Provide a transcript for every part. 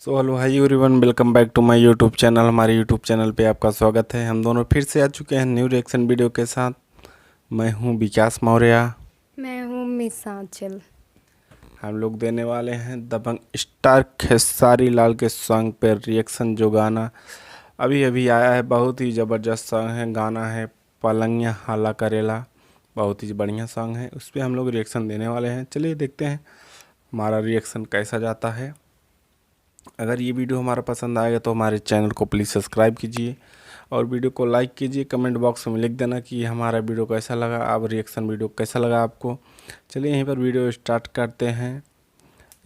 So hello hi everyone, welcome back to my YouTube channel. हमारे YouTube channel पे आपका स्वागत है। हम दोनों फिर से आ चुके हैं न्यू रिएक्शन वीडियो के साथ। मैं हूं विकास मौर्य। मैं हूँ मिस आंचल। हम लोग देने वाले हैं दबंग स्टार खेसारी लाल के सॉन्ग पर रिएक्शन। जो गाना अभी अभी आया है, बहुत ही ज़बरदस्त सॉन्ग है। गाना है पलंगिया हाला करेला, बहुत ही बढ़िया सॉन्ग है। उस पर हम लोग रिएक्शन देने वाले हैं। चलिए देखते हैं हमारा रिएक्शन कैसा जाता है। अगर ये वीडियो हमारा पसंद आएगा तो हमारे चैनल को प्लीज़ सब्सक्राइब कीजिए और वीडियो को लाइक कीजिए। कमेंट बॉक्स में लिख देना कि हमारा वीडियो कैसा लगा, आप रिएक्शन वीडियो कैसा लगा आपको। चलिए यहीं पर वीडियो स्टार्ट करते हैं।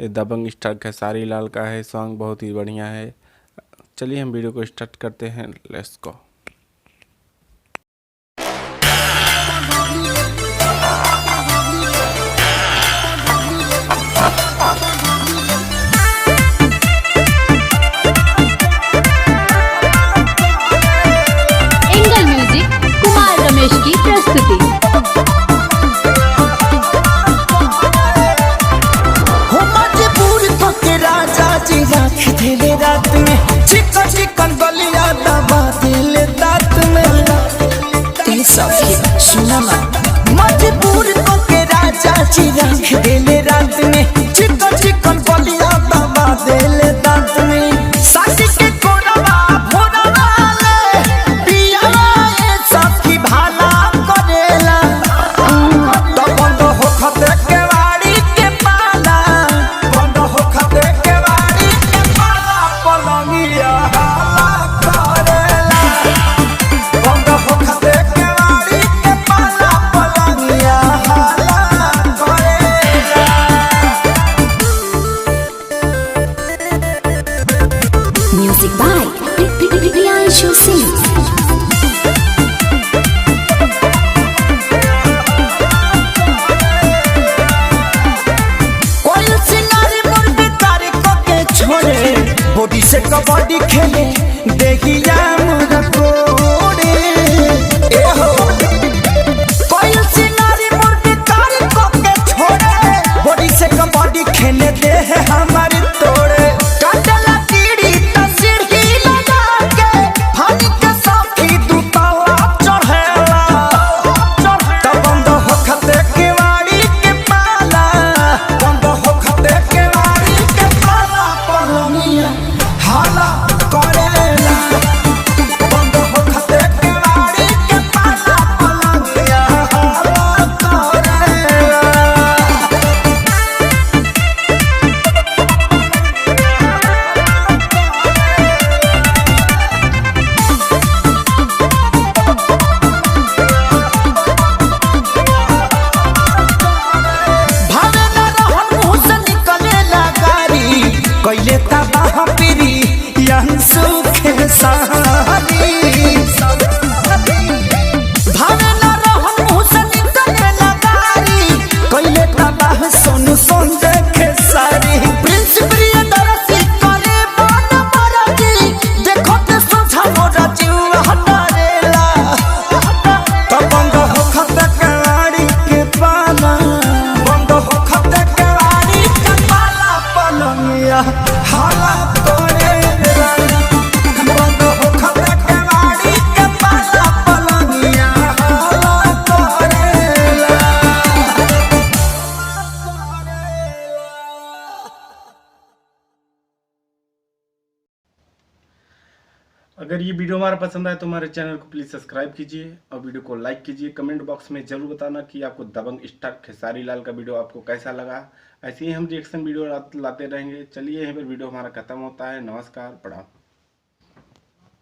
ये दबंग स्टार खेसारी लाल का है सॉन्ग, बहुत ही बढ़िया है। चलिए हम वीडियो को स्टार्ट करते हैं। Let's go. Angle music Kumar Ramesh की प्रस्तुति। हो मजबूर तो के राजा जी रख देले रात में, चिकन चिकन गलिया दबा देले दांत में। ये सब सुना ना, मजबूर तो के राजा जी रख देले रात में, चिकन चिकन गलिया दबा देले दांत में। साथी के कोरवा भोरवा ले पिया ये सब की भाला करेला। तो बंद हो खते के वाड़ी के पाला, बंद हो खते के वाड़ी के पाला, पलंगिया हाला करेला। बंद हो खते के वाड़ी के पाला, पलंगिया हाला करेला। Music by Priyanshu Singh. कोई सिंगारी मुर्गी तारी को के छोड़े, बॉडी से कबड्डी खेले देखिया मुझे कोड़े। ए हो कोई सिंगारी मुर्गी तारी को के छोड़े, बॉडी से कबड्डी खेले दे है हमारी तोड़े। काटला कीड़ी तसीड़ी लगा के फानी के साथी दूतावा चढ़ेला। तब बंद हो खते के वाड़ी के पाला, बंद हो खते के वाड़ी के पाला, पलंगिया हाला करेला। बंद हो खते के वाड़ी के पाला, पलंगिया हाला करेला। भावे न रहन मुँह से निकलेला गारी, कैले तबाह पीरी यंसु खेसारी। भावे न रहन मुँह से निकलेला गारी, कैले तबाह सोनू संजय खेसारी। प्रिंस प्रियदर्शी करे मन मरजी, देखो ते सोझा मोरा जीव हटारेला। तब बंद हो खते के वाड़ी के पाला, बंद हो खते के वाड़ी के पाला, पलंगिया हाला करेला। बंद हो खते के वाड़ी के पाला, पलंगिया हाला करेला। अगर ये वीडियो हमारा पसंद आए तो हमारे चैनल को प्लीज़ सब्सक्राइब कीजिए और वीडियो को लाइक कीजिए। कमेंट बॉक्स में ज़रूर बताना कि आपको दबंग स्टार खेसारी लाल का वीडियो आपको कैसा लगा। ऐसे ही हम रिएक्शन वीडियो लाते रहेंगे। चलिए यहीं पर वीडियो हमारा खत्म होता है। नमस्कार, प्रणाम।